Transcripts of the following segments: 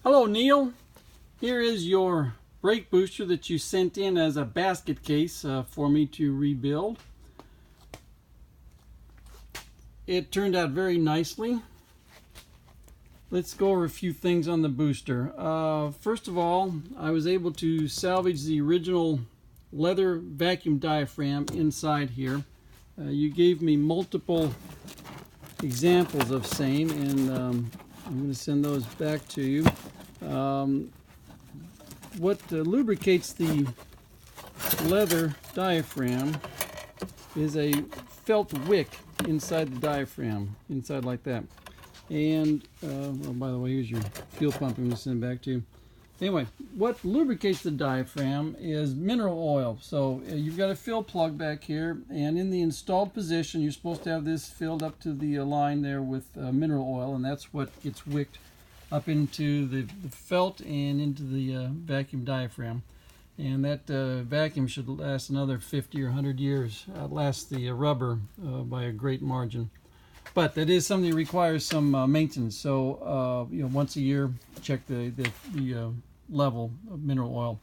Hello Neil, here is your brake booster that you sent in as a basket case for me to rebuild. It turned out very nicely. Let's go over a few things on the booster. First of all, I was able to salvage the original leather vacuum diaphragm inside here. You gave me multiple examples of same, and I'm going to send those back to you. What lubricates the leather diaphragm is a felt wick inside the diaphragm, inside like that. And oh, by the way, here's your fuel pump. I'm going to send it back to you. Anyway, what lubricates the diaphragm is mineral oil. So you've got a fill plug back here, and in the installed position, you're supposed to have this filled up to the line there with mineral oil, and that's what gets wicked up into the felt and into the vacuum diaphragm. And that vacuum should last another 50 or 100 years, outlast the rubber by a great margin. But that is something that requires some maintenance. So once a year, check the level of mineral oil.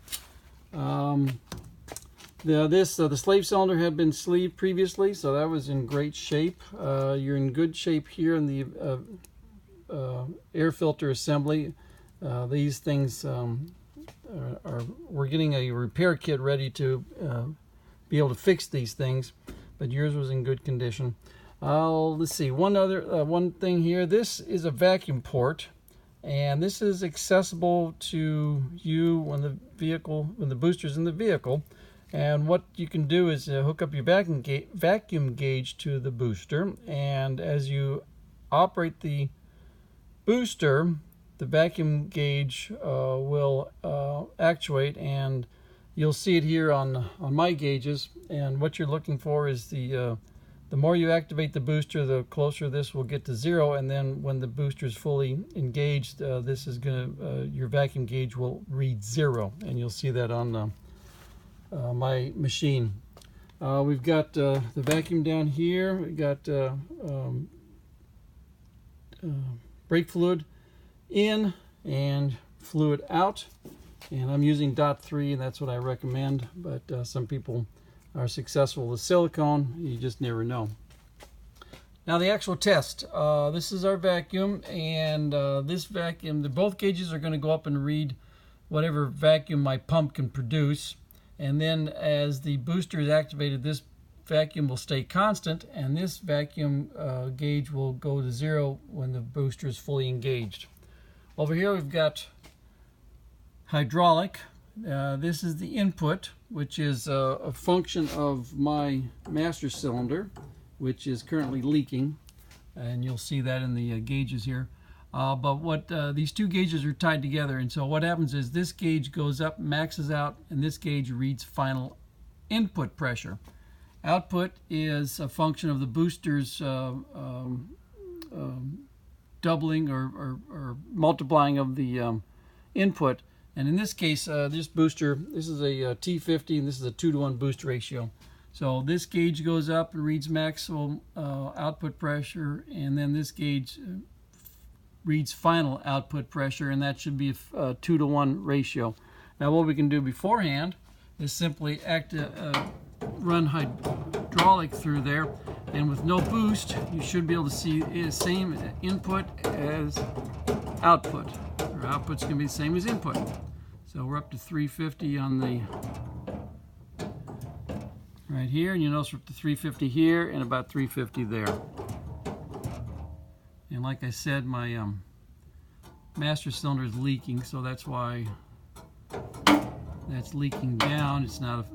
The slave cylinder had been sleeved previously, so that was in great shape. You're in good shape here in the air filter assembly. These things we're getting a repair kit ready to be able to fix these things, but yours was in good condition. Let's see, one thing here. This is a vacuum port, and this is accessible to you when the booster's in the vehicle. And what you can do is hook up your vacuum gauge to the booster, and as you operate the booster, the vacuum gauge will actuate, and you'll see it here on my gauges. And what you're looking for is the more you activate the booster, the closer this will get to 0, and then when the booster is fully engaged, your vacuum gauge will read 0, and you'll see that on my machine. We've got the vacuum down here. We've got brake fluid in and fluid out, and I'm using .3, and that's what I recommend, but some people are successful with silicone. You just never know. Now the actual test. This is our vacuum, and this vacuum, both gauges are going to go up and read whatever vacuum my pump can produce, and then as the booster is activated, this vacuum will stay constant, and this vacuum gauge will go to 0 when the booster is fully engaged. Over here we've got hydraulic. This is the input, which is a function of my master cylinder, which is currently leaking, and you'll see that in the gauges here. But these two gauges are tied together, and so what happens is this gauge goes up, maxes out, and this gauge reads final input pressure. Output is a function of the booster's doubling or multiplying of the input. And in this case, this booster, this is a T50, and this is a 2-to-1 boost ratio. So this gauge goes up and reads maximum output pressure, and then this gauge reads final output pressure, and that should be a 2-to-1 ratio. Now what we can do beforehand is simply run hydraulic through there, and with no boost, you should be able to see the same input as output. Or output's going to be the same as input. So we're up to 350 on the right here, and you notice we're up to 350 here and about 350 there. And like I said, my master cylinder is leaking, so that's why that's leaking down. It's not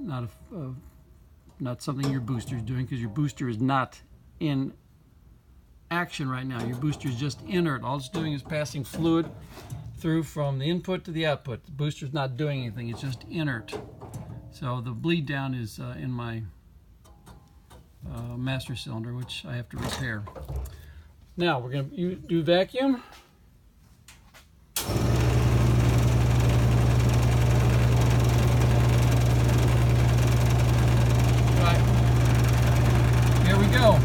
something your booster is doing, because your booster is not in action right now. Your booster is just inert. All it's doing is passing fluid through from the input to the output. The booster's not doing anything, it's just inert. So the bleed down is in my master cylinder, which I have to repair. Now we're going to do vacuum. Right. Here we go.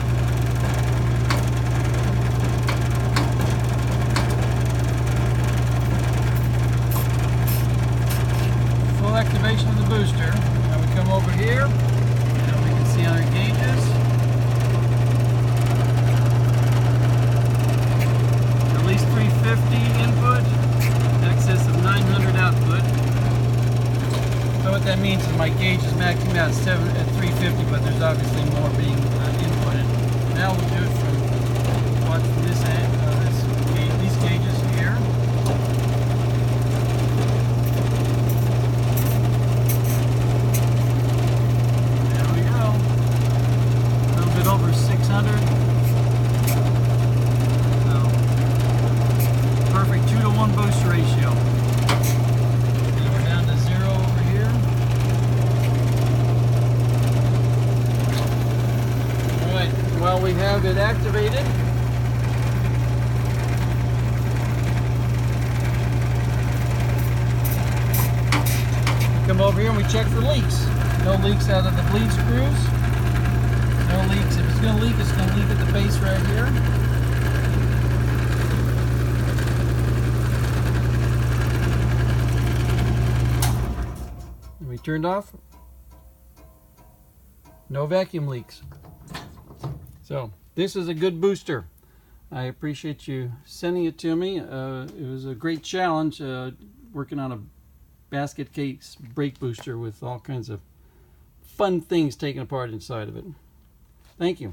booster. Now we come over here, and we can see on our gauges. At least 350 input, excess of 900 output. So what that means is my gauge is maxing out at 350, but there's obviously more being inputted. Now we'll do it from this end, these gauges here. There we go. A little bit over 600. So perfect 2-to-1 booster ratio. And we're down to 0 over here. All right. While we have it activated, come over here and we check for leaks. No leaks out of the bleed screws. No leaks. If it's going to leak, it's going to leak at the base right here. And we turned off. No vacuum leaks. So this is a good booster. I appreciate you sending it to me. It was a great challenge working on a basket case brake booster with all kinds of fun things taken apart inside of it. Thank you.